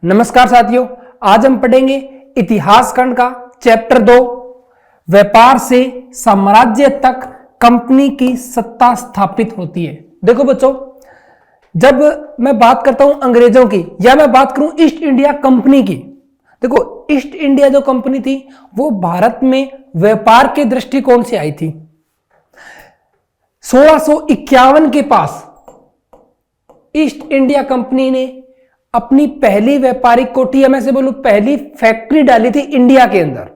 नमस्कार साथियों, आज हम पढ़ेंगे इतिहास खंड का चैप्टर 2 व्यापार से साम्राज्य तक कंपनी की सत्ता स्थापित होती है। देखो बच्चों, जब मैं बात करता हूं अंग्रेजों की या मैं बात करूं ईस्ट इंडिया कंपनी की, देखो ईस्ट इंडिया जो कंपनी थी वो भारत में व्यापार के दृष्टिकोण से आई थी। 1651 के पास ईस्ट इंडिया कंपनी ने अपनी पहली व्यापारिक कोठी या मैं से बोलूं पहली फैक्ट्री डाली थी इंडिया के अंदर।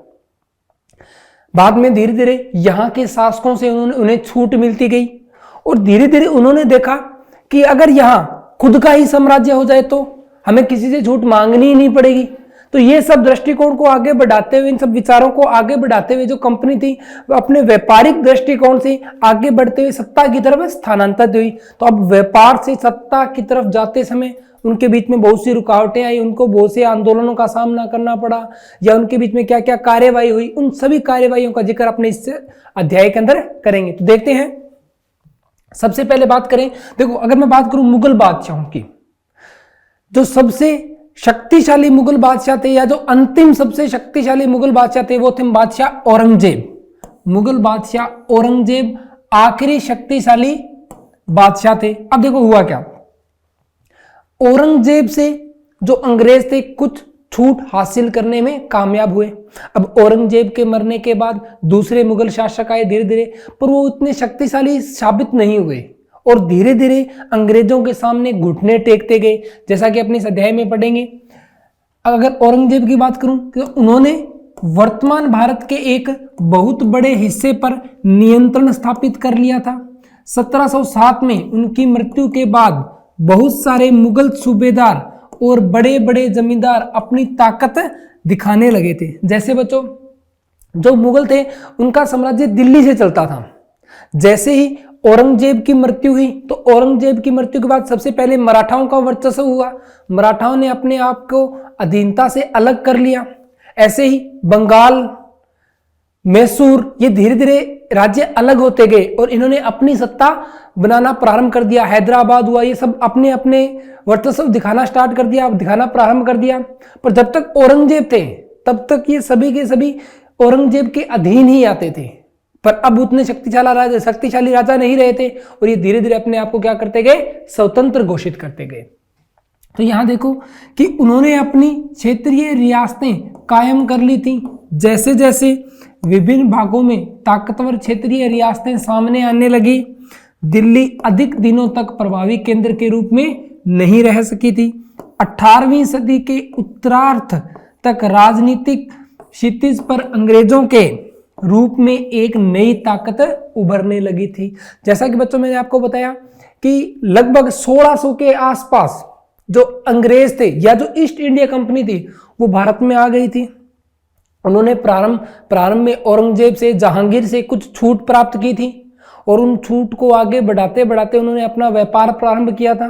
बाद में धीरे धीरे यहां के शासकों से उन्हें छूट मिलती गई और धीरे धीरे उन्होंने देखा कि अगर यहां खुद का ही साम्राज्य हो जाए तो हमें किसी से छूट मांगनी ही नहीं पड़ेगी। तो ये सब दृष्टिकोण को आगे बढ़ाते हुए, इन सब विचारों को आगे बढ़ाते हुए जो कंपनी थी वो अपने व्यापारिक दृष्टिकोण से आगे बढ़ते हुए सत्ता की तरफ स्थानांतरित हुई। तो अब व्यापार से सत्ता की तरफ जाते समय उनके बीच में बहुत सी रुकावटें आई, उनको बहुत से आंदोलनों का सामना करना पड़ा या उनके बीच में क्या क्या कार्यवाही हुई, उन सभी कार्यवाहियों का जिक्र अपने इस अध्याय के अंदर करेंगे। तो देखते हैं, सबसे पहले बात करें, देखो अगर मैं बात करूं मुगल बादशाहों की, जो सबसे शक्तिशाली मुगल बादशाह थे या जो अंतिम सबसे शक्तिशाली मुगल बादशाह थे वो थे बादशाह औरंगजेब। मुगल बादशाह औरंगजेब आखिरी शक्तिशाली बादशाह थे। अब देखो हुआ क्या, औरंगजेब से जो अंग्रेज थे कुछ छूट हासिल करने में कामयाब हुए। अब औरंगजेब के मरने के बाद दूसरे मुगल शासक आए धीरे धीरे, पर वो उतने शक्तिशाली साबित नहीं हुए और धीरे धीरे अंग्रेजों के सामने घुटने टेकते गए, जैसा कि अपने इस अध्याय में पढ़ेंगे। अगर औरंगजेब की बात करूं तो उन्होंने वर्तमान भारत के एक बहुत बड़े हिस्से पर नियंत्रण स्थापित कर लिया था। 1707 में उनकी मृत्यु के बाद बहुत सारे मुगल सूबेदार और बड़े बड़े जमींदार अपनी ताकत दिखाने लगे थे। जैसे बच्चों, जो मुगल थे उनका साम्राज्य दिल्ली से चलता था। जैसे ही औरंगजेब की मृत्यु हुई तो औरंगजेब की मृत्यु के बाद सबसे पहले मराठाओं का वर्चस्व हुआ। मराठाओं ने अपने आप को अधीनता से अलग कर लिया। ऐसे ही बंगाल, मैसूर, ये धीरे धीरे राज्य अलग होते गए और इन्होंने अपनी सत्ता बनाना प्रारंभ कर दिया। हैदराबाद हुआ, ये सब अपने अपने वर्चस्व दिखाना स्टार्ट कर दिया, दिखाना प्रारंभ कर दिया। पर जब तक औरंगजेब थे तब तक ये सभी के सभी औरंगजेब के अधीन ही आते थे। पर अब उतने शक्तिशाली राजा नहीं रहे थे और ये धीरे धीरे अपने आप को क्या करते गए, स्वतंत्र घोषित करते गए। तो यहां देखो कि उन्होंने अपनी क्षेत्रीय रियासतें कायम कर ली थी। जैसे जैसे विभिन्न भागों में ताकतवर क्षेत्रीय रियासतें सामने आने लगी, दिल्ली अधिक दिनों तक प्रभावी केंद्र के रूप में नहीं रह सकी थी। 18वीं सदी के उत्तरार्ध तक राजनीतिक क्षितिज पर अंग्रेजों के रूप में एक नई ताकत उभरने लगी थी। जैसा कि बच्चों मैंने आपको बताया कि लगभग 1600 के आसपास जो अंग्रेज थे या जो ईस्ट इंडिया कंपनी थी वो भारत में आ गई थी। उन्होंने प्रारंभ में औरंगजेब से, जहांगीर से कुछ छूट प्राप्त की थी और उन छूट को आगे बढ़ाते बढ़ाते उन्होंने अपना व्यापार प्रारंभ किया था।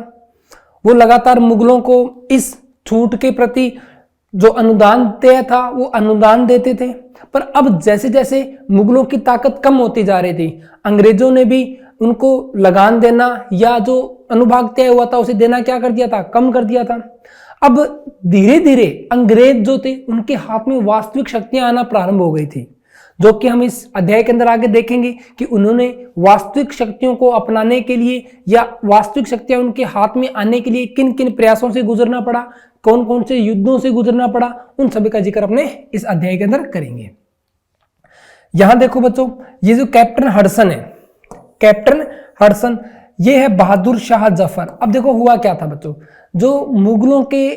वो लगातार मुगलों को इस छूट के प्रति जो अनुदान तय था वो अनुदान देते थे। पर अब जैसे जैसे मुगलों की ताकत कम होती जा रही थी, अंग्रेजों ने भी उनको लगान देना या जो अनुभाग तय हुआ था उसे देना क्या कर दिया था, कम कर दिया था। अब धीरे धीरे अंग्रेज जो थे उनके हाथ में वास्तविक शक्तियां आना प्रारंभ हो गई थी, जो कि हम इस अध्याय के अंदर आगे देखेंगे कि उन्होंने वास्तविक शक्तियों को अपनाने के लिए या वास्तविक शक्तियां उनके हाथ में आने के लिए किन किन प्रयासों से गुजरना पड़ा, कौन कौन से युद्धों से गुजरना पड़ा, उन सभी का जिक्र अपने इस अध्याय के अंदर करेंगे। यहां देखो बच्चों, ये जो कैप्टन हडसन है, कैप्टन हडसन ये है बहादुर शाह जफर। अब देखो हुआ क्या था बच्चों, जो मुगलों के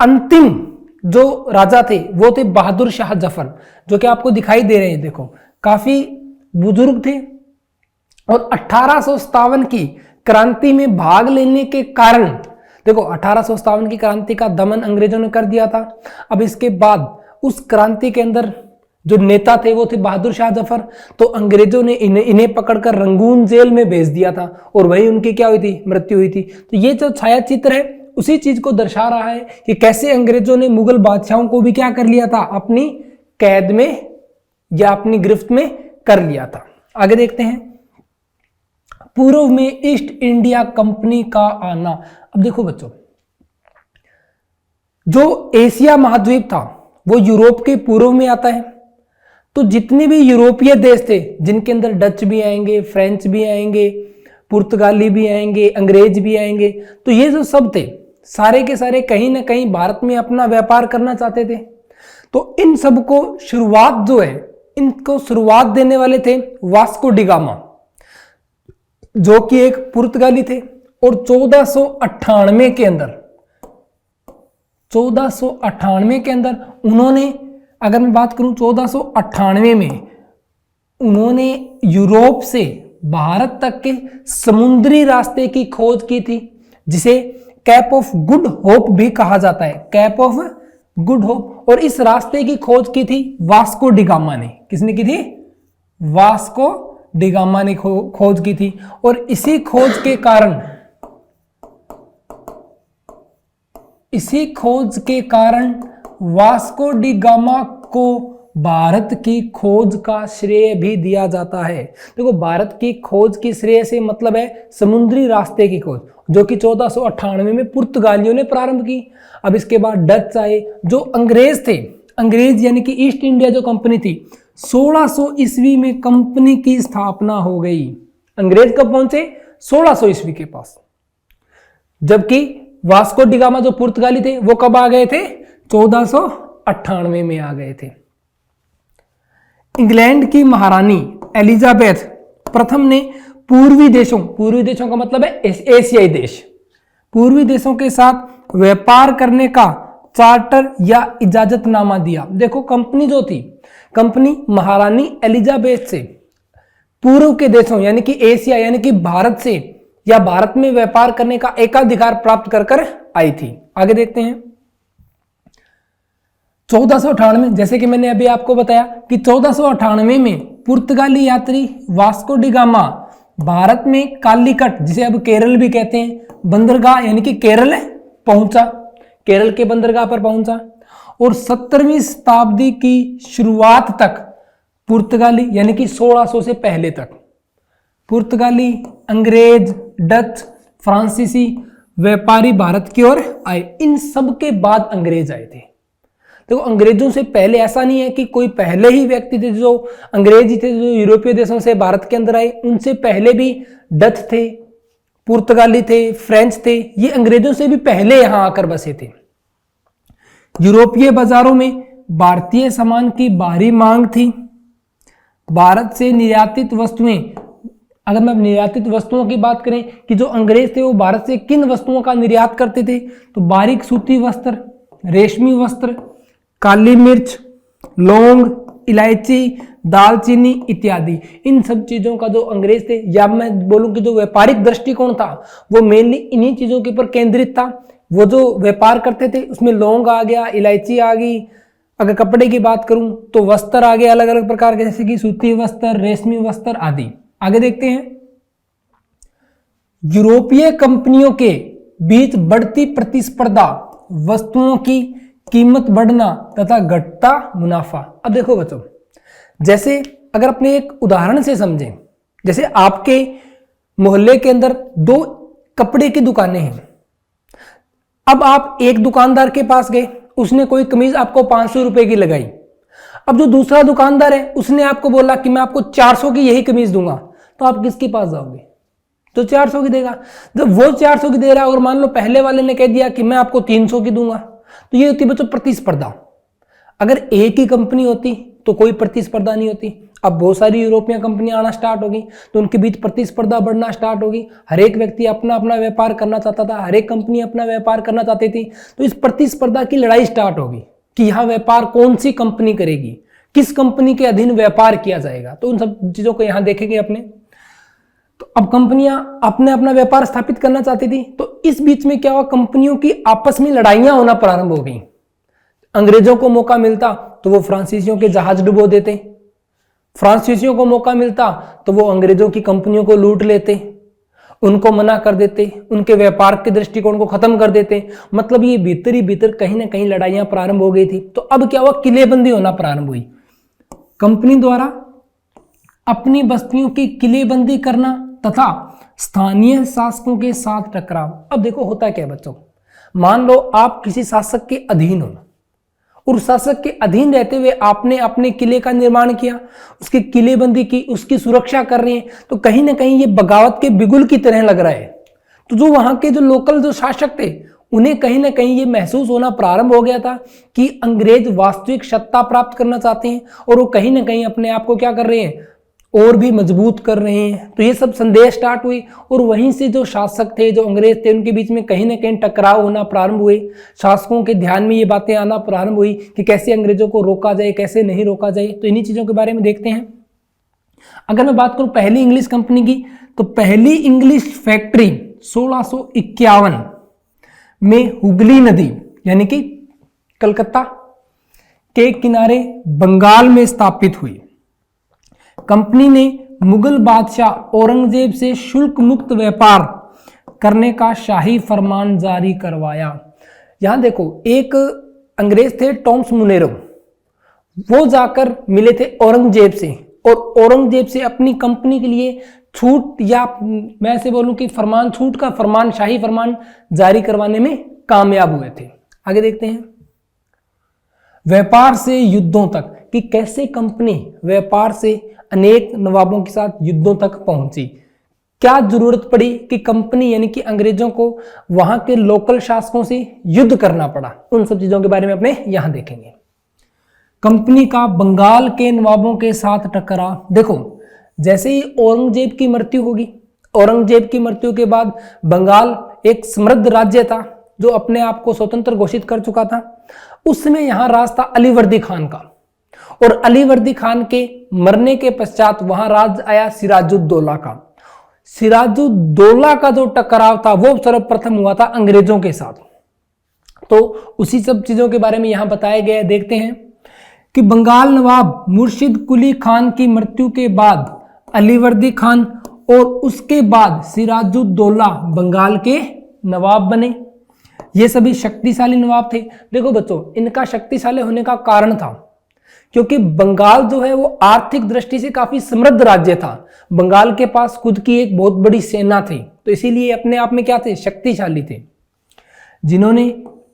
अंतिम जो राजा थे वो थे बहादुर शाह जफर, जो कि आपको दिखाई दे रहे हैं। देखो काफी बुजुर्ग थे और 1857 की क्रांति में भाग लेने के कारण, देखो 1857 की क्रांति का दमन अंग्रेजों ने कर दिया था। अब इसके बाद उस क्रांति के अंदर जो नेता थे वो थे बहादुर शाह जफर। तो अंग्रेजों ने इन्हें पकड़कर रंगून जेल में भेज दिया था और वही उनकी क्या हुई थी, मृत्यु हुई थी। तो ये जो छाया चित्र है उसी चीज को दर्शा रहा है कि कैसे अंग्रेजों ने मुगल बादशाहों को भी क्या कर लिया था, अपनी कैद में या अपनी गिरफ्त में कर लिया था। आगे देखते हैं, पूर्व में ईस्ट इंडिया कंपनी का आना। अब देखो बच्चों, जो एशिया महाद्वीप था वो यूरोप के पूर्व में आता है। तो जितने भी यूरोपीय देश थे, जिनके अंदर डच भी आएंगे, फ्रेंच भी आएंगे, पुर्तगाली भी आएंगे, अंग्रेज भी आएंगे, तो ये जो सब थे सारे के सारे कहीं ना कहीं भारत में अपना व्यापार करना चाहते थे। तो इन सब को शुरुआत जो है, इनको शुरुआत देने वाले थे वास्को डी गामा, जो कि एक पुर्तगाली थे। और 1498 के अंदर उन्होंने, अगर मैं बात करूं 1498 में उन्होंने यूरोप से भारत तक के समुद्री रास्ते की खोज की थी, जिसे कैप ऑफ गुड होप भी कहा जाता है, कैप ऑफ गुड होप। और इस रास्ते की खोज की थी वास्को डी गामा ने। किसने की थी? वास्को डी गामा ने खोज की थी। और इसी खोज के कारण वास्को डी गामा को भारत की खोज का श्रेय भी दिया जाता है। देखो, भारत की खोज की श्रेय से मतलब है समुद्री रास्ते की खोज, जो कि 1498 में पुर्तगालियों ने प्रारंभ की। अब इसके बाद डच आए, जो अंग्रेज थे, अंग्रेज यानी कि ईस्ट इंडिया जो कंपनी थी, 1600 ईस्वी में कंपनी की स्थापना हो गई। अंग्रेज कब पहुंचे? 1600 ईस्वी के पास। जबकि वास्को डी गामा जो पुर्तगाली थे वो कब आ गए थे? 1498 में आ गए थे। इंग्लैंड की महारानी एलिजाबेथ प्रथम ने पूर्वी देशों का मतलब है एशियाई देश, पूर्वी देशों के साथ व्यापार करने का चार्टर या इजाजतनामा दिया। देखो, कंपनी जो थी, कंपनी महारानी एलिजाबेथ से पूर्व के देशों यानी कि एशिया यानी कि भारत से या भारत में व्यापार करने का एकाधिकार प्राप्त कर आई थी। आगे देखते हैं। 1498, जैसे कि मैंने अभी आपको बताया कि 1498 में पुर्तगाली यात्री वास्को डी गामा भारत में कालीकट, जिसे अब केरल भी कहते हैं, बंदरगाह यानी कि केरल पहुंचा, केरल के बंदरगाह पर पहुंचा। और 17वीं शताब्दी की शुरुआत तक पुर्तगाली यानी कि 1600 से पहले तक पुर्तगाली, अंग्रेज, डच, फ्रांसीसी व्यापारी भारत की ओर आए। इन सब के बाद अंग्रेज आए थे। देखो, अंग्रेजों से पहले ऐसा नहीं है कि कोई पहले ही व्यक्ति थे जो अंग्रेज ही थे जो यूरोपीय देशों से भारत के अंदर आए। उनसे पहले भी डच थे, पुर्तगाली थे, फ्रेंच थे, ये अंग्रेजों से भी पहले यहां आकर बसे थे। यूरोपीय बाजारों में भारतीय सामान की भारी मांग थी। भारत से निर्यातित वस्तुएं, अगर मैं निर्यातित वस्तुओं की बात करें कि जो अंग्रेज थे वो भारत से किन वस्तुओं का निर्यात करते थे, तो बारीक सूती वस्त्र, रेशमी वस्त्र, काली मिर्च, लौंग, इलायची, दालचीनी इत्यादि। इन सब चीजों का जो अंग्रेज थे, या मैं बोलूं कि जो व्यापारिक दृष्टिकोण था वो मेनली इन्हीं चीजों के ऊपर केंद्रित था। वो जो व्यापार करते थे उसमें लौंग आ गया, इलायची आ गई। अगर कपड़े की बात करूं तो वस्त्र आ गए अलग अलग प्रकार के, जैसे कि सूती वस्त्र, रेशमी वस्त्र आदि। आगे देखते हैं। यूरोपीय कंपनियों के बीच बढ़ती प्रतिस्पर्धा, वस्तुओं की कीमत बढ़ना तथा घटता मुनाफा। अब देखो बच्चों, जैसे अगर अपने एक उदाहरण से समझें, जैसे आपके मोहल्ले के अंदर 2 कपड़े की दुकानें हैं। अब आप एक दुकानदार के पास गए, उसने कोई कमीज आपको 500 रुपए की लगाई। अब जो दूसरा दुकानदार है उसने आपको बोला कि मैं आपको 400 की यही कमीज दूंगा, तो आप किसके पास जाओगे? तो 400 की देगा। जब वो 400 की दे रहा है और मान लो पहले वाले ने कह दिया कि मैं आपको 300 की दूंगा, तो ये होती बच्चों प्रतिस्पर्धा। अगर एक ही कंपनी होती तो कोई प्रतिस्पर्धा नहीं होती। अब बहुत सारी यूरोपीय कंपनियां आना स्टार्ट होगी तो उनके बीच प्रतिस्पर्धा बढ़ना स्टार्ट होगी। हर एक व्यक्ति अपना अपना व्यापार करना चाहता था, हर एक कंपनी अपना व्यापार करना चाहती थी। तो इस प्रतिस्पर्धा की लड़ाई स्टार्ट होगी कि यह व्यापार कौन सी कंपनी करेगी, किस कंपनी के अधीन व्यापार किया जाएगा। तो उन सब चीजों को यहां देखेंगे अपने। तो अब कंपनियां अपने अपना व्यापार स्थापित करना चाहती थी, तो इस बीच में क्या हुआ, कंपनियों की आपस में लड़ाइयां होना प्रारंभ हो गई। अंग्रेजों को मौका मिलता तो वो फ्रांसीसियों के जहाज डुबो देते, फ्रांसीसियों को मौका मिलता तो वो अंग्रेजों की कंपनियों को लूट लेते, उनको मना कर देते, उनके व्यापार के दृष्टिकोण को खत्म कर देते। मतलब ये भीतर ही भीतर कहीं ना कहीं लड़ाइयां प्रारंभ हो गई थी। तो अब क्या हुआ, किलेबंदी होना प्रारंभ हुई। कंपनी द्वारा अपनी बस्तियों की किलेबंदी करना तथा स्थानीय शासकों के साथ टकराव। अब देखो होता क्या बच्चों, मान लो आप किसी शासक के अधीन हो और शासक के अधीन रहते हुए आपने अपने किले का निर्माण किया, उसकी किलेबंदी की, उसकी सुरक्षा कर रहे हैं, तो कहीं ना कहीं ये बगावत के बिगुल की तरह लग रहा है। तो जो वहां के जो लोकल जो शासक थे उन्हें कहीं ना कहीं ये महसूस होना प्रारंभ हो गया था कि अंग्रेज वास्तविक सत्ता प्राप्त करना चाहते हैं और वो कहीं ना कहीं अपने आप को क्या कर रहे हैं, और भी मजबूत कर रहे हैं। तो ये सब संदेश स्टार्ट हुई और वहीं से जो शासक थे, जो अंग्रेज थे, उनके बीच में कहीं ना कहीं टकराव होना प्रारंभ हुए। शासकों के ध्यान में ये बातें आना प्रारंभ हुई कि कैसे अंग्रेजों को रोका जाए, कैसे नहीं रोका जाए। तो इन्हीं चीजों के बारे में देखते हैं। अगर मैं बात करूं पहली इंग्लिश कंपनी की, तो पहली इंग्लिश फैक्ट्री 1651 में हुगली नदी यानी कि कलकत्ता के किनारे बंगाल में स्थापित हुई। कंपनी ने मुगल बादशाह औरंगजेब से शुल्क मुक्त व्यापार करने का शाही फरमान जारी करवाया। यहां देखो, एक अंग्रेज थे टॉमस मुनेरो, वो जाकर मिले थे औरंगजेब से और औरंगजेब से अपनी कंपनी के लिए छूट, या मैं ऐसे बोलूं कि फरमान, छूट का फरमान, शाही फरमान जारी करवाने में कामयाब हुए थे। आगे देखते हैं। व्यापार से युद्धों तक, कि कैसे कंपनी व्यापार से अनेक नवाबों के साथ युद्धों तक पहुंची। क्या जरूरत पड़ी कि कंपनी यानी कि अंग्रेजों को वहां के लोकल शासकों से युद्ध करना पड़ा, उन सब चीजों के बारे में अपने यहां देखेंगे। कंपनी का बंगाल के नवाबों के साथ टकराव। देखो, जैसे ही औरंगजेब की मृत्यु होगी, औरंगजेब की मृत्यु के बाद बंगाल एक समृद्ध राज्य था जो अपने आप को स्वतंत्र घोषित कर चुका था। उस समय यहां राज था अलीवर्दी खान का, और अलीवर्दी खान के मरने के पश्चात वहां राज आया सिराजुद्दौला का। सिराजुद्दौला का जो टकराव था वो सर्वप्रथम हुआ था अंग्रेजों के साथ। तो उसी सब चीजों के बारे में यहां बताया गया है। देखते हैं कि बंगाल नवाब मुर्शिद कुली खान की मृत्यु के बाद अलीवर्दी खान और उसके बाद सिराजुद्दौला बंगाल के नवाब बने। ये सभी शक्तिशाली नवाब थे। देखो बच्चों, इनका शक्तिशाली होने का कारण था क्योंकि बंगाल जो है वो आर्थिक दृष्टि से काफी समृद्ध राज्य था। बंगाल के पास खुद की एक बहुत बड़ी सेना थी, तो इसीलिए अपने आप में क्या थे, शक्तिशाली थे, जिन्होंने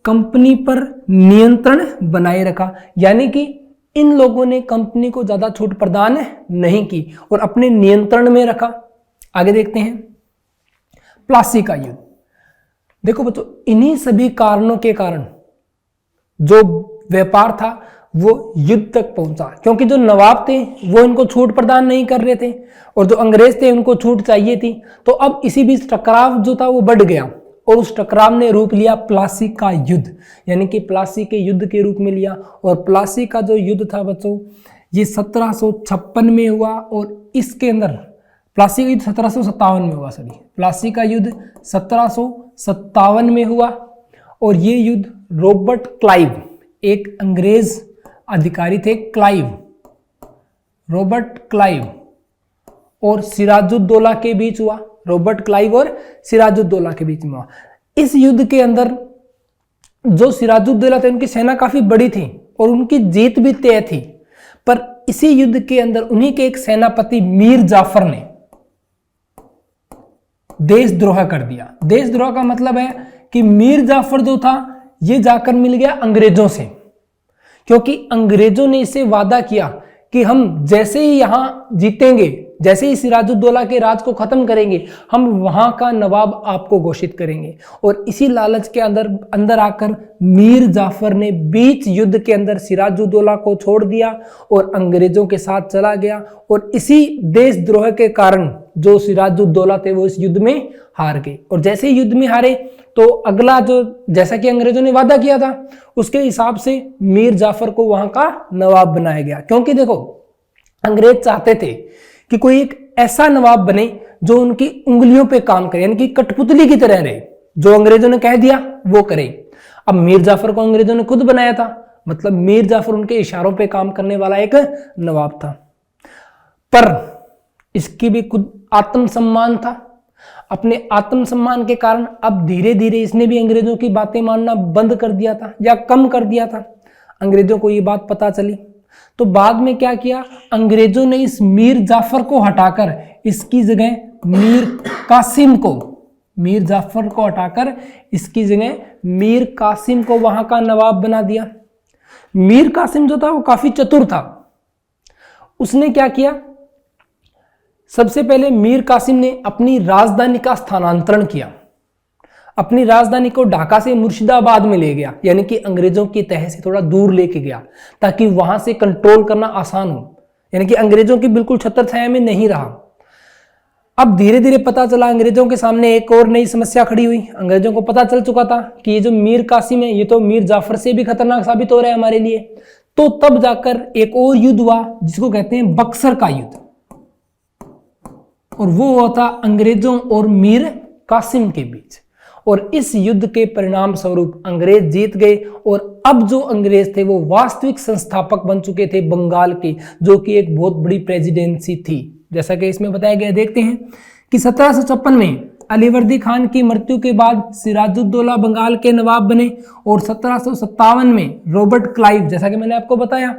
कंपनी पर नियंत्रण बनाए रखा। यानी कि इन लोगों ने कंपनी को ज्यादा छूट प्रदान नहीं की और अपने नियंत्रण में रखा। आगे देखते हैं। प्लासी का युद्ध। देखो बच्चों, इन्हीं सभी कारणों के कारण जो व्यापार था वो युद्ध तक पहुंचा, क्योंकि जो नवाब थे वो इनको छूट प्रदान नहीं कर रहे थे और जो अंग्रेज थे उनको छूट चाहिए थी। तो अब इसी बीच टकराव जो था वो बढ़ गया और उस टकराव ने रूप लिया प्लासी का युद्ध, यानी कि प्लासी के युद्ध के रूप में लिया। और प्लासी का जो युद्ध था बच्चों, ये 1756 में हुआ और इसके अंदर प्लासी का युद्ध 1757 में हुआ। प्लासी का युद्ध 1757 में हुआ और ये युद्ध रॉबर्ट क्लाइव, एक अंग्रेज अधिकारी थे, रॉबर्ट क्लाइव और सिराजुद्दौला के बीच हुआ। रॉबर्ट क्लाइव और सिराजुद्दौला के बीच में हुआ। इस युद्ध के अंदर जो सिराजुद्दौला थे उनकी सेना काफी बड़ी थी और उनकी जीत भी तय थी, पर इसी युद्ध के अंदर उन्हीं के एक सेनापति मीर जाफर ने देशद्रोह कर दिया। देशद्रोह का मतलब है कि मीर जाफर जो था ये जाकर मिल गया अंग्रेजों से, क्योंकि अंग्रेजों ने इसे वादा किया कि हम जैसे ही यहां जीतेंगे, जैसे ही सिराजुद्दौला के राज को खत्म करेंगे, हम वहां का नवाब आपको घोषित करेंगे। और इसी लालच के अंदर आकर मीर जाफर ने बीच युद्ध के अंदर सिराजुद्दौला को छोड़ दिया और अंग्रेजों के साथ चला गया। और इसी देशद्रोह के कारण जो सिराजुद्दौला थे वो इस युद्ध में हार गए। और जैसे ही युद्ध में हारे तो अगला जो, जैसा कि अंग्रेजों ने वादा किया था, उसके हिसाब से मीर जाफर को वहां का नवाब बनाया गया। क्योंकि देखो, अंग्रेज चाहते थे कि कोई एक ऐसा नवाब बने जो उनकी उंगलियों पे काम करे, यानी कि कठपुतली की तरह रहे, जो अंग्रेजों ने कह दिया वो करे। अब मीर जाफर को अंग्रेजों ने खुद बनाया था, मतलब मीर जाफर उनके इशारों पे काम करने वाला एक नवाब था। पर इसकी भी खुद आत्मसम्मान था। अपने आत्मसम्मान के कारण अब धीरे धीरे इसने भी अंग्रेजों की बातें मानना बंद कर दिया था या कम कर दिया था। अंग्रेजों को ये बात पता चली तो बाद में क्या किया, अंग्रेजों ने इस मीर जाफर को हटाकर इसकी जगह मीर कासिम को मीर जाफर को हटाकर इसकी जगह मीर कासिम को वहां का नवाब बना दिया। मीर कासिम जो था वो काफी चतुर था। उसने क्या किया, सबसे पहले मीर कासिम ने अपनी राजधानी का स्थानांतरण किया। अपनी राजधानी को ढाका से मुर्शिदाबाद में ले गया, यानी कि अंग्रेजों की तह से थोड़ा दूर लेके गया, ताकि वहां से कंट्रोल करना आसान हो, यानी कि अंग्रेजों की बिल्कुल छत्र छाया में नहीं रहा। अब धीरे धीरे पता चला, अंग्रेजों के सामने एक और नई समस्या खड़ी हुई। अंग्रेजों को पता चल चुका था कि ये जो मीर कासिम है ये तो मीर जाफर से भी खतरनाक साबित हो रहा है हमारे लिए। तो तब जाकर एक और युद्ध हुआ जिसको कहते हैं बक्सर का युद्ध, और वो हुआ था अंग्रेजों और मीर कासिम के बीच। और इस युद्ध के परिणाम स्वरूप अंग्रेज जीत गए, और अब जो अंग्रेज थे वो वास्तविक संस्थापक बन चुके थे बंगाल के, जो कि एक बहुत बड़ी प्रेसिडेंसी थी। जैसा कि इसमें बताया गया, देखते हैं कि 1756 में अलीवर्दी खान की मृत्यु के बाद सिराजुद्दौला बंगाल के नवाब बने, और 1757 में रॉबर्ट क्लाइव, जैसा कि मैंने आपको बताया,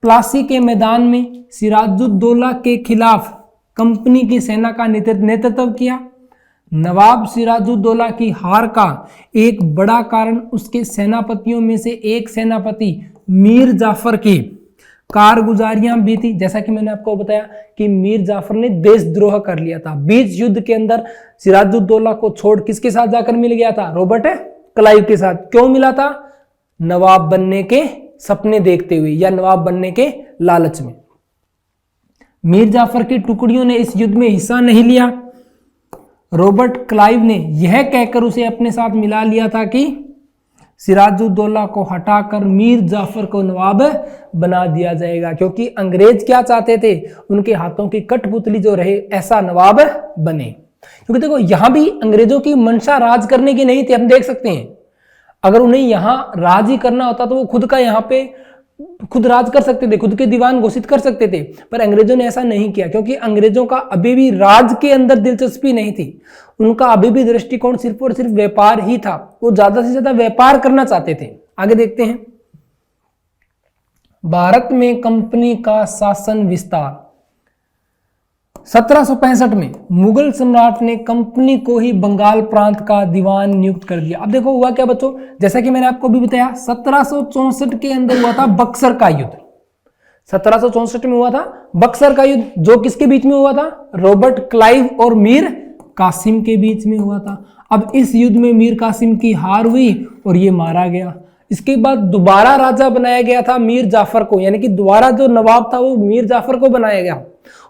प्लासी के मैदान में सिराजुद्दौला के खिलाफ कंपनी की सेना का नेतृत्व किया। नवाब सिराजुद्दौला की हार का एक बड़ा कारण उसके सेनापतियों में से एक सेनापति मीर जाफर की कारगुजारियां भी थी। जैसा कि मैंने आपको बताया कि मीर जाफर ने देशद्रोह कर लिया था। बीच युद्ध के अंदर सिराजुद्दौला को छोड़ किसके साथ जाकर मिल गया था? रॉबर्ट क्लाइव के साथ। क्यों मिला था? नवाब बनने के सपने देखते हुए या नवाब बनने के लालच में। मीर जाफर की टुकड़ियों ने इस युद्ध में हिस्सा नहीं लिया। रॉबर्ट क्लाइव ने यह कहकर उसे अपने साथ मिला लिया था कि सिराजुद्दौला को हटाकर मीर जाफर को नवाब बना दिया जाएगा, क्योंकि अंग्रेज क्या चाहते थे, उनके हाथों की कठपुतली जो रहे ऐसा नवाब बने। क्योंकि देखो यहां भी अंग्रेजों की मंशा राज करने की नहीं थी, हम देख सकते हैं। अगर उन्हें यहां राज ही करना होता तो वो खुद का यहां पे खुद राज कर सकते थे, खुद के दीवान घोषित कर सकते थे, पर अंग्रेजों ने ऐसा नहीं किया, क्योंकि अंग्रेजों का अभी भी राज के अंदर दिलचस्पी नहीं थी। उनका अभी भी दृष्टिकोण सिर्फ और सिर्फ व्यापार ही था। वो ज्यादा से ज्यादा व्यापार करना चाहते थे। आगे देखते हैं, भारत में कंपनी का शासन विस्तार। 1765 में मुगल सम्राट ने कंपनी को ही बंगाल प्रांत का दीवान नियुक्त कर दिया। अब देखो हुआ क्या बच्चों, जैसा कि मैंने आपको भी बताया, 1764 के अंदर हुआ था बक्सर का युद्ध। 1764 में हुआ था बक्सर का युद्ध, जो किसके बीच में हुआ था? रॉबर्ट क्लाइव और मीर कासिम के बीच में हुआ था। अब इस युद्ध में मीर कासिम की हार हुई और ये मारा गया। इसके बाद दोबारा राजा बनाया गया था मीर जाफर को, यानी कि दोबारा जो नवाब था वो मीर जाफर को बनाया गया,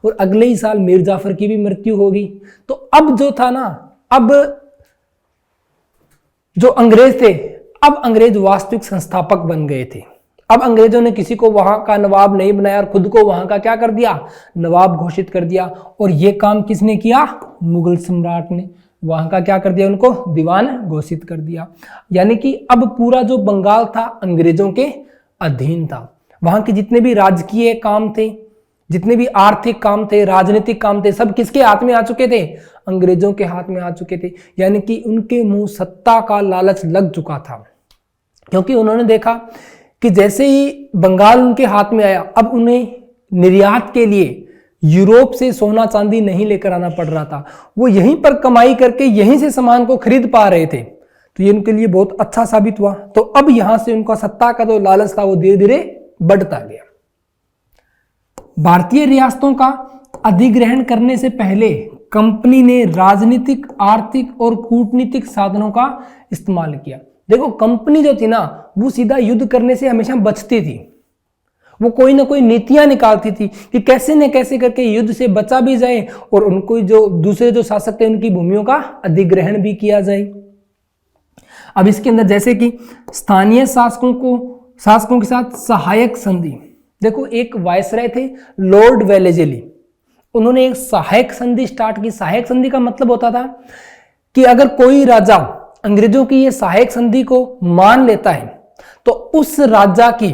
और अगले ही साल मीर जाफर की भी मृत्यु होगी। तो अब जो था ना, अब जो अंग्रेज थे, अब अंग्रेज वास्तविक संस्थापक बन गए थे। अब अंग्रेजों ने किसी को वहां का नवाब नहीं बनाया और खुद को वहां का क्या कर दिया? नवाब घोषित कर दिया। और यह काम किसने किया? मुगल सम्राट ने वहां का क्या कर दिया? उनको दीवान घोषित कर दिया। यानी कि अब पूरा जो बंगाल था अंग्रेजों के अधीन था। वहां के जितने भी राजकीय काम थे, जितने भी आर्थिक काम थे, राजनीतिक काम थे, सब किसके हाथ में आ चुके थे? अंग्रेजों के हाथ में आ चुके थे। यानी कि उनके मुंह सत्ता का लालच लग चुका था, क्योंकि उन्होंने देखा कि जैसे ही बंगाल उनके हाथ में आया, अब उन्हें निर्यात के लिए यूरोप से सोना चांदी नहीं लेकर आना पड़ रहा था। वो यहीं पर कमाई करके यहीं से सामान को खरीद पा रहे थे। तो ये उनके लिए बहुत अच्छा साबित हुआ। तो अब यहां से उनका सत्ता का जो लालच था वो धीरे धीरे बढ़ता गया। भारतीय रियासतों का अधिग्रहण करने से पहले कंपनी ने राजनीतिक, आर्थिक और कूटनीतिक साधनों का इस्तेमाल किया। देखो कंपनी जो थी ना, वो सीधा युद्ध करने से हमेशा बचती थी। वो कोई ना कोई नीतियां निकालती थी कि कैसे न कैसे करके युद्ध से बचा भी जाए और उनको जो दूसरे जो शासक थे उनकी भूमियों का अधिग्रहण भी किया जाए। अब इसके अंदर जैसे कि स्थानीय शासकों के साथ सहायक संधि। देखो एक वायसराय थे लॉर्ड वेलेजली, उन्होंने एक सहायक संधि स्टार्ट की। सहायक संधि का मतलब होता था कि अगर कोई राजा अंग्रेजों की ये सहायक संधि को मान लेता है तो उस राजा की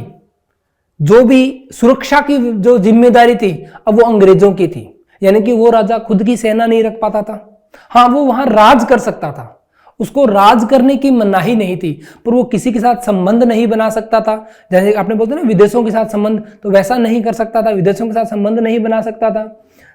जो भी सुरक्षा की जो जिम्मेदारी थी अब वो अंग्रेजों की थी। यानी कि वो राजा खुद की सेना नहीं रख पाता था। हाँ, वो वहां राज कर सकता था, उसको राज करने की मनाही नहीं थी, पर वो किसी के साथ संबंध नहीं बना सकता था। जैसे आपने बोलते ना विदेशों के साथ संबंध, तो वैसा नहीं कर सकता था, विदेशों के साथ संबंध नहीं बना सकता था।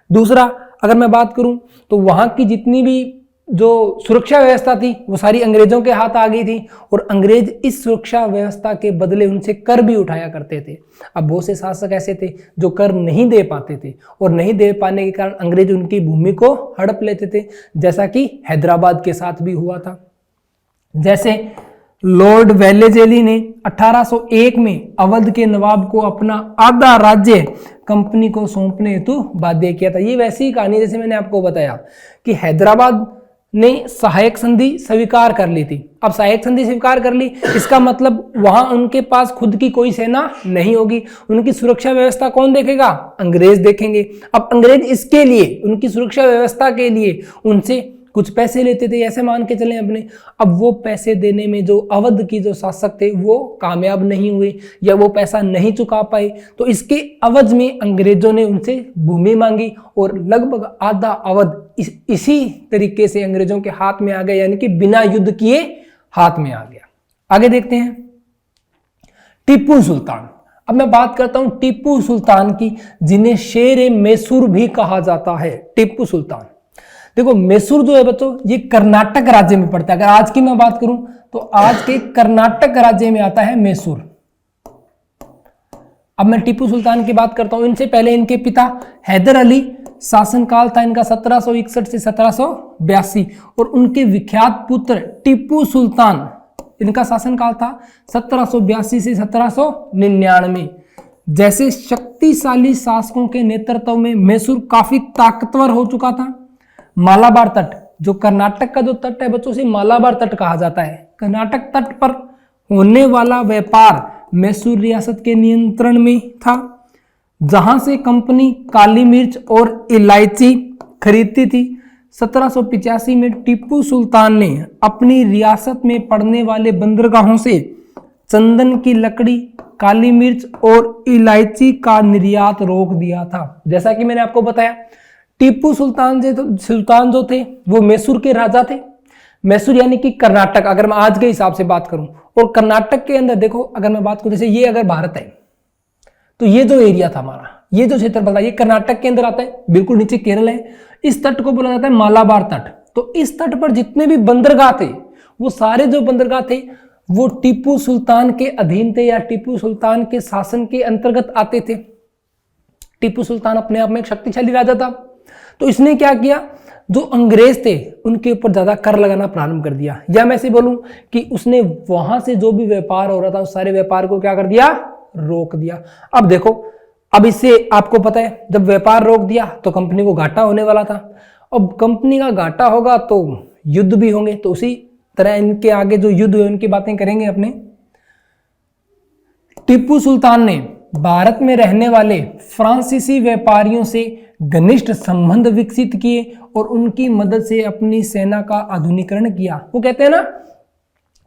दूसरा, अगर मैं बात करूं तो वहां की जितनी भी जो सुरक्षा व्यवस्था थी वो सारी अंग्रेजों के हाथ आ गई थी और अंग्रेज इस सुरक्षा व्यवस्था के बदले उनसे कर भी उठाया करते थे। अब बहुत से शासक ऐसे थे जो कर नहीं दे पाते थे और नहीं दे पाने के कारण अंग्रेज उनकी भूमि को हड़प लेते थे, जैसा कि हैदराबाद के साथ भी हुआ था। जैसे लॉर्ड वेलेजेली ने 1801 में अवध के नवाब को अपना आधा राज्य कंपनी को सौंपने हेतु बाध्य किया था। ये वैसी ही कहानी जैसे मैंने आपको बताया कि हैदराबाद ने सहायक संधि स्वीकार कर ली थी। अब सहायक संधि स्वीकार कर ली, इसका मतलब वहां उनके पास खुद की कोई सेना नहीं होगी, उनकी सुरक्षा व्यवस्था कौन देखेगा? अंग्रेज देखेंगे। अब अंग्रेज इसके लिए, उनकी सुरक्षा व्यवस्था के लिए उनसे कुछ पैसे लेते थे, ऐसे मान के चलें अपने। अब वो पैसे देने में जो अवध की जो शासक थे वो कामयाब नहीं हुए या वो पैसा नहीं चुका पाए, तो इसके अवध में अंग्रेजों ने उनसे भूमि मांगी और लगभग आधा अवध इसी तरीके से अंग्रेजों के हाथ में आ गया, यानी कि बिना युद्ध किए हाथ में आ गया। आगे देखते हैं टीपू सुल्तान। अब मैं बात करता हूं टीपू सुल्तान की, जिन्हें शेर मैसूर भी कहा जाता है। टीपू सुल्तान, देखो मैसूर जो है बच्चों ये कर्नाटक राज्य में पड़ता है। अगर आज की मैं बात करूं तो आज के कर्नाटक राज्य में आता है मैसूर। अब मैं टीपू सुल्तान की बात करता हूं। इनसे पहले इनके पिता हैदर अली, शासनकाल था इनका 1761 से 1782 और उनके विख्यात पुत्र टीपू सुल्तान, इनका शासनकाल था 1782 से 1799। जैसे शक्तिशाली शासकों के नेतृत्व में मैसूर काफी ताकतवर हो चुका था। मालाबार तट, जो कर्नाटक का जो तट है बच्चों से मालाबार तट कहा जाता है, कर्नाटक तट पर होने वाला व्यापार मैसूर रियासत के नियंत्रण में था, जहां से कंपनी काली मिर्च और इलायची खरीदती थी। 1785 में टीपू सुल्तान ने अपनी रियासत में पड़ने वाले बंदरगाहों से चंदन की लकड़ी, काली मिर्च और इलायची का निर्यात रोक दिया था। जैसा कि मैंने आपको बताया टीपू सुल्तान जो थे वो मैसूर के राजा थे। मैसूर यानी कि कर्नाटक, अगर मैं आज के हिसाब से बात करूं, और कर्नाटक के अंदर देखो अगर मैं बात करूं, जैसे ये अगर भारत है तो ये जो एरिया था हमारा, ये जो क्षेत्रफल था ये कर्नाटक के अंदर आता है, बिल्कुल नीचे केरल है। इस तट को बोला जाता है मालाबार तट। तो इस तट पर जितने भी बंदरगाह थे वो सारे जो बंदरगाह थे वो टीपू सुल्तान के अधीन थे या टीपू सुल्तान के शासन के अंतर्गत आते थे। टीपू सुल्तान अपने आप में एक शक्तिशाली राजा था, तो इसने क्या किया, जो अंग्रेज थे उनके ऊपर ज्यादा कर लगाना प्रारंभ कर दिया, या मैं ऐसे बोलूं कि उसने वहां से जो भी व्यापार हो रहा था उस सारे व्यापार को क्या कर दिया, रोक दिया। अब देखो, अब इससे आपको पता है जब व्यापार रोक दिया तो कंपनी को घाटा होने वाला था। अब कंपनी का घाटा होगा तो युद्ध भी होंगे, तो उसी तरह इनके आगे जो युद्ध हुए उनकी बातें करेंगे अपने। टीपू सुल्तान ने भारत में रहने वाले फ्रांसीसी व्यापारियों से घनिष्ठ संबंध विकसित किए और उनकी मदद से अपनी सेना का आधुनिकीकरण किया। वो कहते हैं ना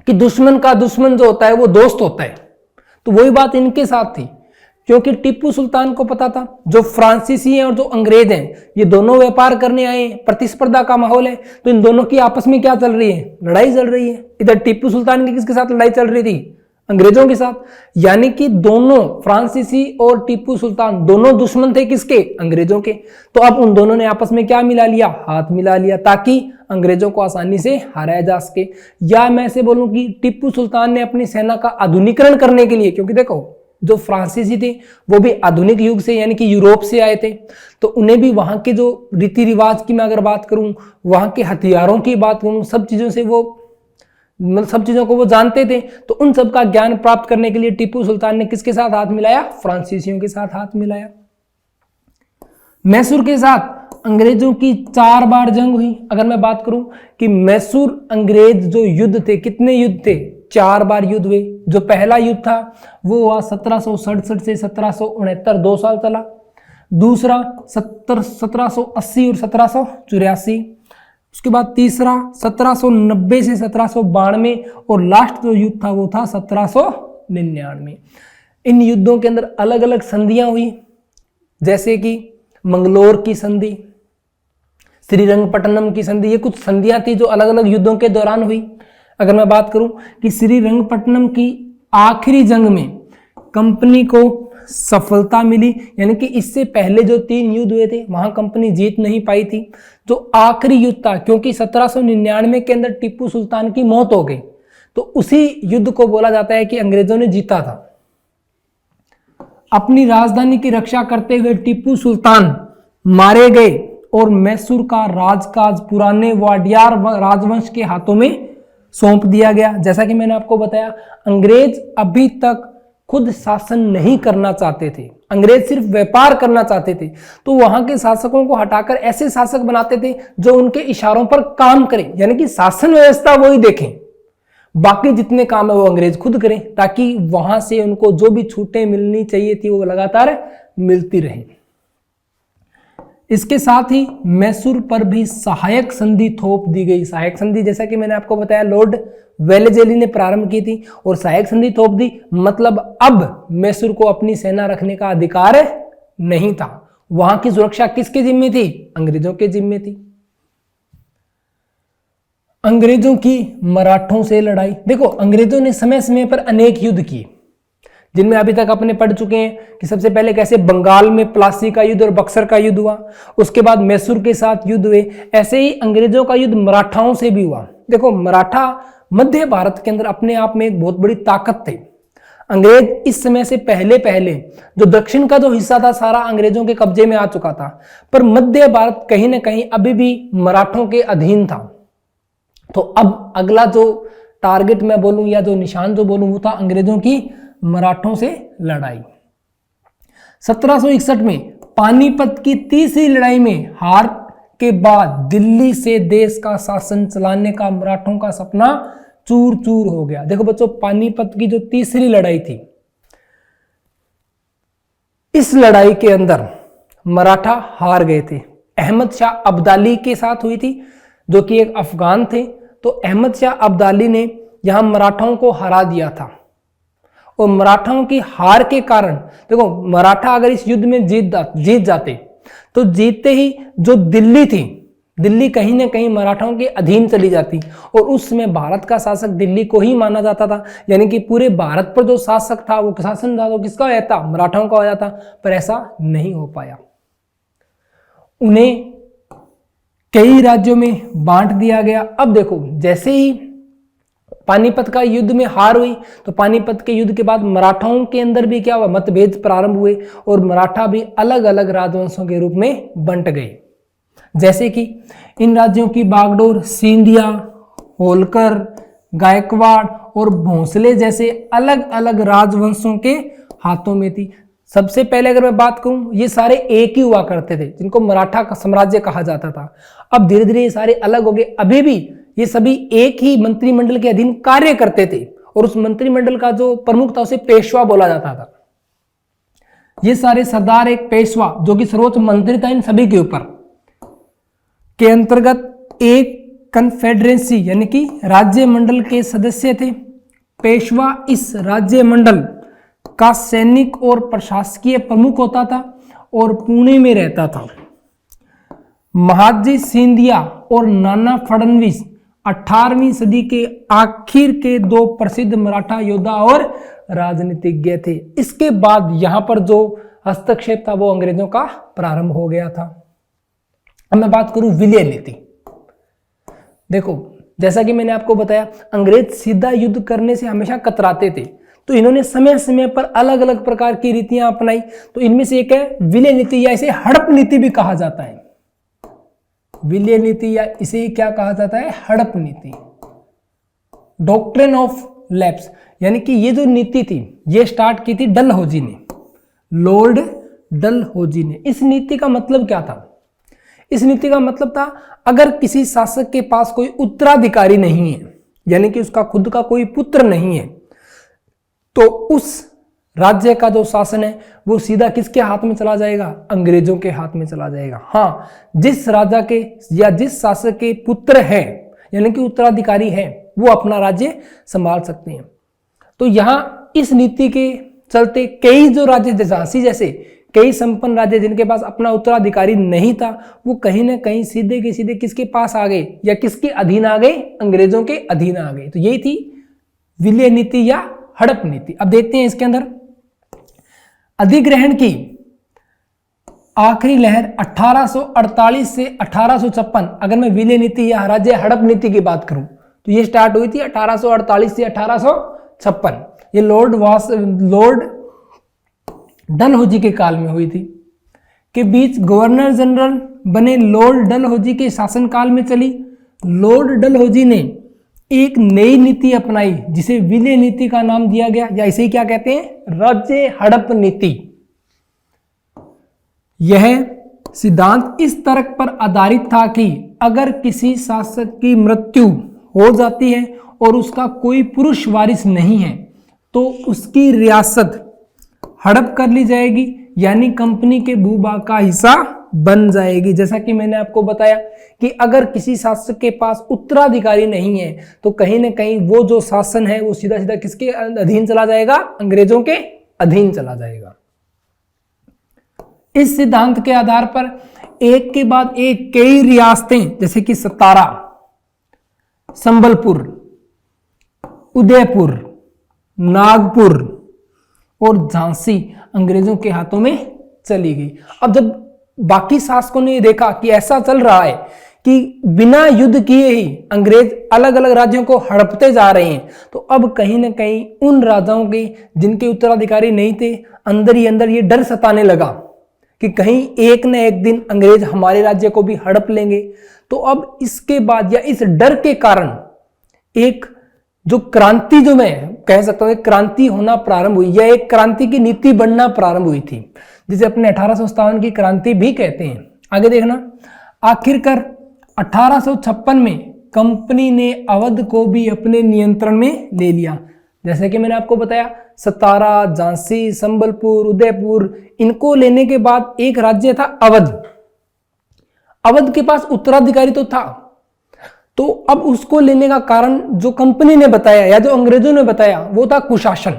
कि दुश्मन का दुश्मन जो होता है वो दोस्त होता है, तो वही बात इनके साथ थी, क्योंकि टीपू सुल्तान को पता था जो फ्रांसीसी हैं और जो अंग्रेज हैं ये दोनों व्यापार करने आए, प्रतिस्पर्धा का माहौल है, तो इन दोनों की आपस में क्या चल रही है, लड़ाई चल रही है। इधर टीपू सुल्तान की किसके साथ लड़ाई चल रही थी, अंग्रेजों के साथ, यानी कि दोनों फ्रांसीसी और टीपू सुल्तान दोनों दुश्मन थे किसके, अंग्रेजों के। तो अब उन दोनों ने आपस में क्या मिला लिया, हाथ मिला लिया, ताकि अंग्रेजों को आसानी से हराया जा सके। या मैं ऐसे बोलूं कि टिप्पू सुल्तान ने अपनी सेना का आधुनिकीकरण करने के लिए, क्योंकि देखो जो फ्रांसीसी थे वो भी आधुनिक युग से यानी कि यूरोप से आए थे, तो उन्हें भी वहां के जो रीति रिवाज की मैं अगर बात करूं, वहां के हथियारों की बात करूं, सब चीजों से वो सब चीजों को वो जानते थे। तो उन सब का ज्ञान प्राप्त करने के लिए टीपू सुल्तान ने किसके साथ हाथ मिलाया, फ्रांसीसियों के साथ हाथ मिलाया। मैसूर के साथ अंग्रेजों की 4 बार जंग हुई। अगर मैं बात करूं कि मैसूर अंग्रेज जो युद्ध थे, कितने युद्ध थे, 4 बार युद्ध हुए। जो पहला युद्ध था वो हुआ 1767 से 1769, 2 साल चला। दूसरा 1780 और 1784। उसके बाद तीसरा 1790 से 1792 और लास्ट जो युद्ध था वो था 1799। इन युद्धों के अंदर अलग अलग संधियां हुई, जैसे कि मंगलोर की संधि, श्रीरंगपट्टनम की संधि, ये कुछ संधियां थी जो अलग अलग युद्धों के दौरान हुई। अगर मैं बात करूं कि श्रीरंगपट्टनम की आखिरी जंग में कंपनी को सफलता मिली, यानी कि इससे पहले जो 3 युद्ध हुए थे वहां कंपनी जीत नहीं पाई थी। जो आखिरी युद्ध था, क्योंकि 1799 के अंदर टीपू सुल्तान की मौत हो गई, तो उसी युद्ध को बोला जाता है कि अंग्रेजों ने जीता था। अपनी राजधानी की रक्षा करते हुए टीपू सुल्तान मारे गए और मैसूर का राजकाज पुराने वाडियार राजवंश के हाथों में सौंप दिया गया। जैसा कि मैंने आपको बताया, अंग्रेज अभी तक खुद शासन नहीं करना चाहते थे, अंग्रेज सिर्फ व्यापार करना चाहते थे, तो वहां के शासकों को हटाकर ऐसे शासक बनाते थे जो उनके इशारों पर काम करें, यानी कि शासन व्यवस्था वही देखें, बाकी जितने काम है वो अंग्रेज खुद करें, ताकि वहां से उनको जो भी छूटें मिलनी चाहिए थी वो लगातार मिलती रहे। इसके साथ ही मैसूर पर भी सहायक संधि थोप दी गई। सहायक संधि जैसा कि मैंने आपको बताया लॉर्ड वेलेजेली ने प्रारंभ की थी, और सहायक संधि थोप दी मतलब अब मैसूर को अपनी सेना रखने का अधिकार नहीं था, वहां की सुरक्षा किसके जिम्मे थी? अंग्रेजों के जिम्मे थी। अंग्रेजों की मराठों से लड़ाई। देखो, अंग्रेजों ने समय समय पर अनेक युद्ध किए, जिनमें अभी तक अपने पढ़ चुके हैं कि सबसे पहले कैसे बंगाल में प्लासी का युद्ध और बक्सर का युद्ध हुआ, उसके बाद मैसूर के साथ युद्ध हुए, ऐसे ही अंग्रेजों का युद्ध मराठाओं से भी हुआ। देखो, मराठा मध्य भारत के अंदर अपने आप में एक बहुत बड़ी ताकत थे। अंग्रेज इस समय से पहले पहले जो दक्षिण का जो हिस्सा था सारा अंग्रेजों के कब्जे में आ चुका था, पर मध्य भारत कहीं ना कहीं अभी भी मराठों के अधीन था। तो अब अगला जो टारगेट मैं बोलूं या जो निशान जो बोलूं वो था अंग्रेजों की मराठों से लड़ाई। 1761 में पानीपत की तीसरी लड़ाई में हार के बाद दिल्ली से देश का शासन चलाने का मराठों का सपना चूर चूर हो गया। देखो बच्चों, पानीपत की जो तीसरी लड़ाई थी, इस लड़ाई के अंदर मराठा हार गए थे। अहमद शाह अब्दाली के साथ हुई थी, जो कि एक अफगान थे। तो अहमद शाह अब्दाली ने यहां मराठाओं को हरा दिया था, और मराठाओं की हार के कारण, देखो मराठा अगर इस युद्ध में जीत जाते तो जीतते ही जो दिल्ली थी, दिल्ली कहीं ना कहीं मराठाओं के अधीन चली जाती, और उस समय भारत का शासक दिल्ली को ही माना जाता था, यानी कि पूरे भारत पर जो शासक था वो शासन था वो किसका हो जाता? मराठाओं का हो जाता। पर ऐसा नहीं हो पाया, उन्हें कई राज्यों में बांट दिया गया। अब देखो, जैसे ही पानीपत का युद्ध में हार हुई, तो पानीपत के युद्ध के बाद मराठाओं के अंदर भी क्या हुआ? मतभेद प्रारंभ हुए, और मराठा भी अलग अलग राजवंशों के रूप में बंट गए। जैसे कि इन राज्यों की बागडोर सिंधिया, होलकर, गायकवाड़ और भोंसले जैसे अलग अलग राजवंशों के हाथों में थी। सबसे पहले अगर मैं बात करूं, ये सारे एक ही हुआ करते थे, जिनको मराठा का साम्राज्य कहा जाता था। अब धीरे धीरे ये सारे अलग हो गए। अभी भी ये सभी एक ही मंत्रिमंडल के अधीन कार्य करते थे, और उस मंत्रिमंडल का जो प्रमुख था उसे पेशवा बोला जाता था। ये सारे सरदार एक पेशवा, जो कि सर्वोच्च मंत्री था इन सभी के ऊपर, के अंतर्गत एक कन्फेडरेंसी यानी कि राज्य मंडल के सदस्य थे। पेशवा इस राज्य मंडल का सैनिक और प्रशासकीय प्रमुख होता था और पुणे में रहता था। महादजी सिंधिया और नाना फडणवीस 18वीं सदी के आखिर के 2 प्रसिद्ध मराठा योद्धा और राजनीतिज्ञ थे। इसके बाद यहां पर जो हस्तक्षेप था वो अंग्रेजों का प्रारंभ हो गया था। अब मैं बात करूं विलय नीति। देखो, जैसा कि मैंने आपको बताया, अंग्रेज सीधा युद्ध करने से हमेशा कतराते थे, तो इन्होंने समय समय पर अलग अलग प्रकार की रीतियां अपनाई। तो इनमें से एक है विलय नीति, या इसे हड़प नीति भी कहा जाता है। विलय नीति, या इसे क्या कहा जाता है? हड़प नीति, डॉक्ट्रिन ऑफ लैप्स। यानी कि ये जो नीति थी ये स्टार्ट की थी डलहौजी ने, लॉर्ड डलहौजी ने। इस नीति का मतलब क्या था? इस नीति का मतलब था, अगर किसी शासक के पास कोई उत्तराधिकारी नहीं है, यानी कि उसका खुद का कोई पुत्र नहीं है, तो उस राज्य का जो शासन है वो सीधा किसके हाथ में चला जाएगा? अंग्रेजों के हाथ में चला जाएगा। हाँ, जिस राजा के या जिस शासक के पुत्र हैं, यानी कि उत्तराधिकारी हैं, वो अपना राज्य संभाल सकते हैं। तो यहां इस नीति के चलते कई जो राज्य, झांसी जैसे कई संपन्न राज्य जिनके पास अपना उत्तराधिकारी नहीं था, वो कहीं ना कहीं सीधे के सीधे किसके पास आ गए, या किसके अधीन आ गए? अंग्रेजों के अधीन आ गए। तो यही थी विलय नीति या हड़प नीति। अब देखते हैं इसके अंदर अधिग्रहण की आखिरी लहर 1848 से 1856, अगर मैं विलय नीति या राज्य हड़प नीति की बात करूं तो ये स्टार्ट हुई थी 1848 से 1856। ये लॉर्ड डलहौजी के काल में हुई थी। के बीच गवर्नर जनरल बने लॉर्ड डलहौजी के शासनकाल में चली। लॉर्ड डलहौजी ने एक नई नीति अपनाई जिसे विलय नीति का नाम दिया गया, या इसे क्या कहते हैं, राज्य हड़प नीति। यह सिद्धांत इस तर्क पर आधारित था कि अगर किसी शासक की मृत्यु हो जाती है और उसका कोई पुरुष वारिस नहीं है तो उसकी रियासत हड़प कर ली जाएगी, यानी कंपनी के भूभाग का हिस्सा बन जाएगी। जैसा कि मैंने आपको बताया कि अगर किसी शासक के पास उत्तराधिकारी नहीं है तो कहीं ना कहीं वो जो शासन है वो सीधा सीधा किसके अधीन चला जाएगा, अंग्रेजों के अधीन चला जाएगा। इस सिद्धांत के आधार पर एक के बाद एक कई रियासतें जैसे कि सतारा, संबलपुर, उदयपुर, नागपुर और झांसी अंग्रेजों के हाथों में चली गई। अब जब बाकी शासकों ने देखा कि ऐसा चल रहा है कि बिना युद्ध किए ही अंग्रेज अलग अलग राज्यों को हड़पते जा रहे हैं, तो अब कहीं ना कहीं उन राजाओं के जिनके उत्तराधिकारी नहीं थे अंदर ही अंदर ये डर सताने लगा कि कहीं एक न एक दिन अंग्रेज हमारे राज्य को भी हड़प लेंगे। तो अब इसके बाद या इस डर के कारण एक जो क्रांति, जो मैं कह सकता हूं एक क्रांति होना प्रारंभ हुई, या एक क्रांति की नीति बनना प्रारंभ हुई थी, जिसे अपने 1857 की क्रांति भी कहते हैं। आगे देखना, आखिरकार 1856 में कंपनी ने अवध को भी अपने नियंत्रण में ले लिया। जैसे कि मैंने आपको बताया, सतारा, झांसी, संबलपुर, उदयपुर, इनको लेने के बाद एक राज्य था अवध। अवध के पास उत्तराधिकारी तो था, तो अब उसको लेने का कारण जो कंपनी ने बताया या जो अंग्रेजों ने बताया वो था कुशासन।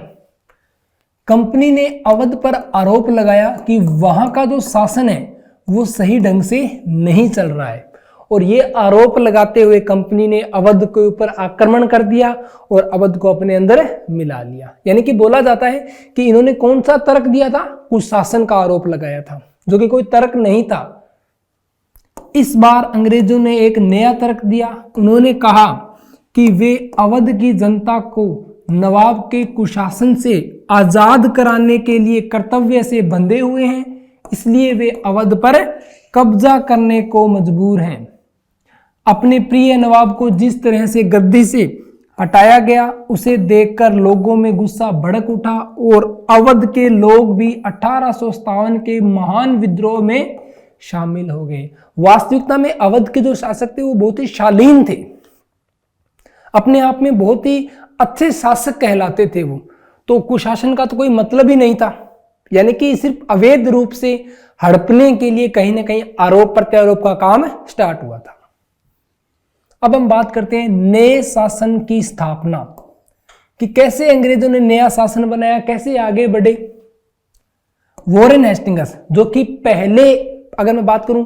कंपनी ने अवध पर आरोप लगाया कि वहां का जो शासन है वो सही ढंग से नहीं चल रहा है, और ये आरोप लगाते हुए कंपनी ने अवध के ऊपर आक्रमण कर दिया और अवध को अपने अंदर मिला लिया। यानी कि बोला जाता है कि इन्होंने कौन सा तर्क दिया था, कुशासन का आरोप लगाया था, जो कि कोई तर्क नहीं था। इस बार अंग्रेजों ने एक नया तर्क दिया। उन्होंने कहा कि वे अवध की जनता को नवाब के कुशासन से आजाद कराने के लिए कर्तव्य से बंधे हुए हैं, इसलिए वे अवध पर कब्जा करने को मजबूर हैं। अपने प्रिय नवाब को जिस तरह से गद्दी से हटाया गया उसे देखकर लोगों में गुस्सा भड़क उठा और अवध के लोग भी 1857 के महान विद्रोह में शामिल हो गए। वास्तविकता में अवध के जो शासक थे वो बहुत ही शालीन थे, अपने आप में बहुत ही अच्छे शासक कहलाते थे वो, तो कुशासन का तो कोई मतलब ही नहीं था। यानी कि सिर्फ अवैध रूप से हड़पने के लिए कहीं ना कहीं आरोप प्रत्यारोप का काम स्टार्ट हुआ था। अब हम बात करते हैं नए शासन की स्थापना, कि कैसे अंग्रेजों ने नया शासन बनाया, कैसे आगे बढ़े। वॉरेन हेस्टिंग्स, जो कि पहले, अगर मैं बात करूं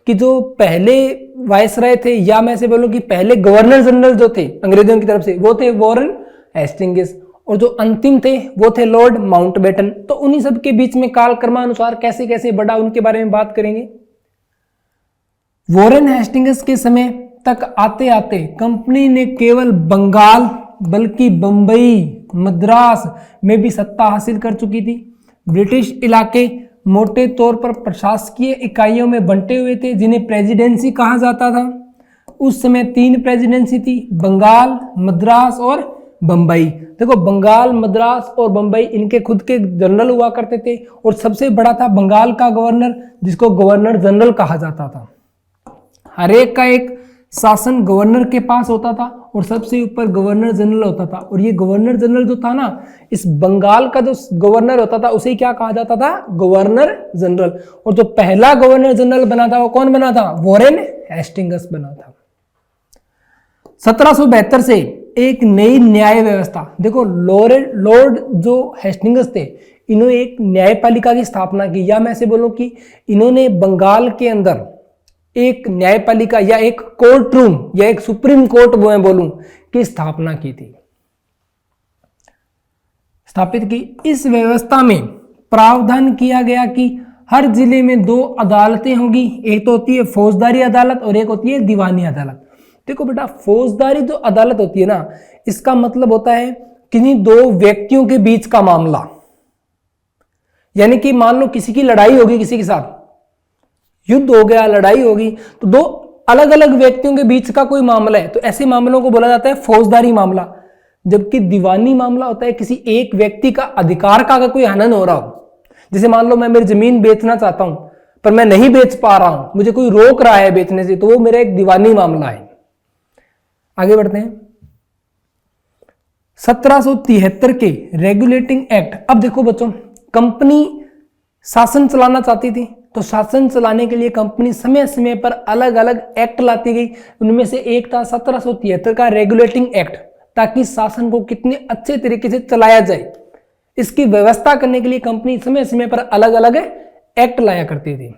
कि जो पहले वायसराय थे, या मैं से बोलूं कि पहले गवर्नर जनरल जो थे अंग्रेजों की तरफ से, वो थे वॉरेन हेस्टिंग्स, और जो अंतिम थे वो थे लॉर्ड माउंटबेटन। तो उन्हीं सब के बीच में कालक्रमानुसार कैसे कैसे बढ़ा उनके बारे में बात करेंगे। वॉरेन हेस्टिंग्स के समय तक आते आते कंपनी ने केवल बंगाल बल्कि बंबई, मद्रास में भी सत्ता हासिल कर चुकी थी। ब्रिटिश इलाके मोटे तौर पर प्रशासकीय इकाइयों में बंटे हुए थे, जिन्हें प्रेसिडेंसी कहा जाता था। उस समय 3 प्रेसिडेंसी थी, बंगाल, मद्रास और बंबई। देखो, बंगाल, मद्रास और बंबई, इनके खुद के जनरल हुआ करते थे, और सबसे बड़ा था बंगाल का गवर्नर, जिसको गवर्नर जनरल कहा जाता था। हर एक का एक शासन गवर्नर के पास होता था और सबसे ऊपर गवर्नर जनरल होता था। और ये गवर्नर जनरल जो था ना, इस बंगाल का जो गवर्नर होता था उसे क्या कहा जाता था, गवर्नर जनरल। और जो पहला गवर्नर जनरल बना था वो कौन बना था, वॉरेन हेस्टिंग्स बना था। 1772 से एक नई न्याय व्यवस्था, देखो लॉर्ड जो हेस्टिंग्स थे, इन्होंने एक न्यायपालिका की स्थापना की, या मैं से बोलूं कि इन्होंने बंगाल के अंदर एक न्यायपालिका या एक कोर्ट रूम या एक सुप्रीम कोर्ट मैं बोलूं की स्थापित की। इस व्यवस्था में प्रावधान किया गया कि हर जिले में 2 अदालतें होंगी, एक तो होती है फौजदारी अदालत और एक होती है दीवानी अदालत। देखो बेटा, फौजदारी जो अदालत होती है ना, इसका मतलब होता है किन्हीं 2 व्यक्तियों के बीच का मामला। यानी कि मान लो किसी की लड़ाई होगी, किसी के साथ युद्ध हो गया, लड़ाई होगी, तो 2 अलग अलग व्यक्तियों के बीच का कोई मामला है, तो ऐसे मामलों को बोला जाता है फौजदारी मामला। जबकि दीवानी मामला होता है किसी एक व्यक्ति का अधिकार का अगर कोई हनन हो रहा हो, जैसे मान लो मैं मेरी जमीन बेचना चाहता हूं पर मैं नहीं बेच पा रहा हूं, मुझे कोई रोक रहा है बेचने से, तो वो मेरा एक दीवानी मामला है। आगे बढ़ते हैं। 1773 के रेगुलेटिंग एक्ट। अब देखो बच्चों, कंपनी शासन चलाना चाहती थी, तो शासन चलाने के लिए कंपनी समय समय पर अलग अलग एक्ट लाती गई। उनमें से एक था 1773 का रेगुलेटिंग एक्ट, ताकि शासन को कितने अच्छे तरीके से चलाया जाए, इसकी व्यवस्था करने के लिए कंपनी समय समय पर अलग अलग एक्ट लाया करती थी।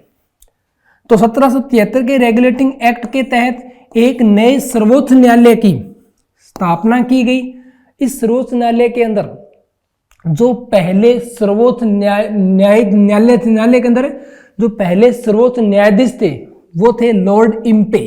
तो 1773 के रेगुलेटिंग एक्ट के तहत एक नए सर्वोच्च न्यायालय की स्थापना की गई। इस सर्वोच्च न्यायालय के अंदर जो पहले सर्वोच्च न्यायालय के अंदर जो पहले सर्वोच्च न्यायाधीश थे वो थे लॉर्ड इम्पे।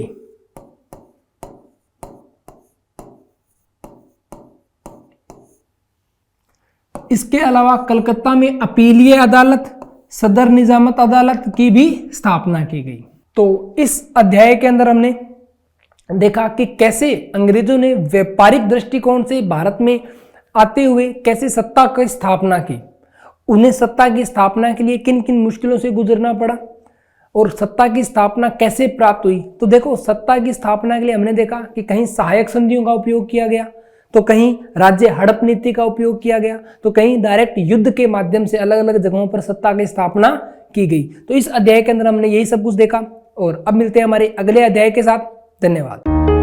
इसके अलावा कलकत्ता में अपीलीय अदालत, सदर निजामत अदालत की भी स्थापना की गई। तो इस अध्याय के अंदर हमने देखा कि कैसे अंग्रेजों ने व्यापारिक दृष्टिकोण से भारत में आते हुए कैसे सत्ता की स्थापना की, उन्हें सत्ता की स्थापना के लिए किन किन मुश्किलों से गुजरना पड़ा और सत्ता की स्थापना कैसे प्राप्त हुई। तो देखो, सत्ता की स्थापना के लिए हमने देखा कि कहीं सहायक संधियों का उपयोग किया गया, तो कहीं राज्य हड़प नीति का उपयोग किया गया, तो कहीं डायरेक्ट युद्ध के माध्यम से अलग अलग जगहों पर सत्ता की स्थापना की गई। तो इस अध्याय के अंदर हमने यही सब कुछ देखा और अब मिलते हैं हमारे अगले अध्याय के साथ। धन्यवाद।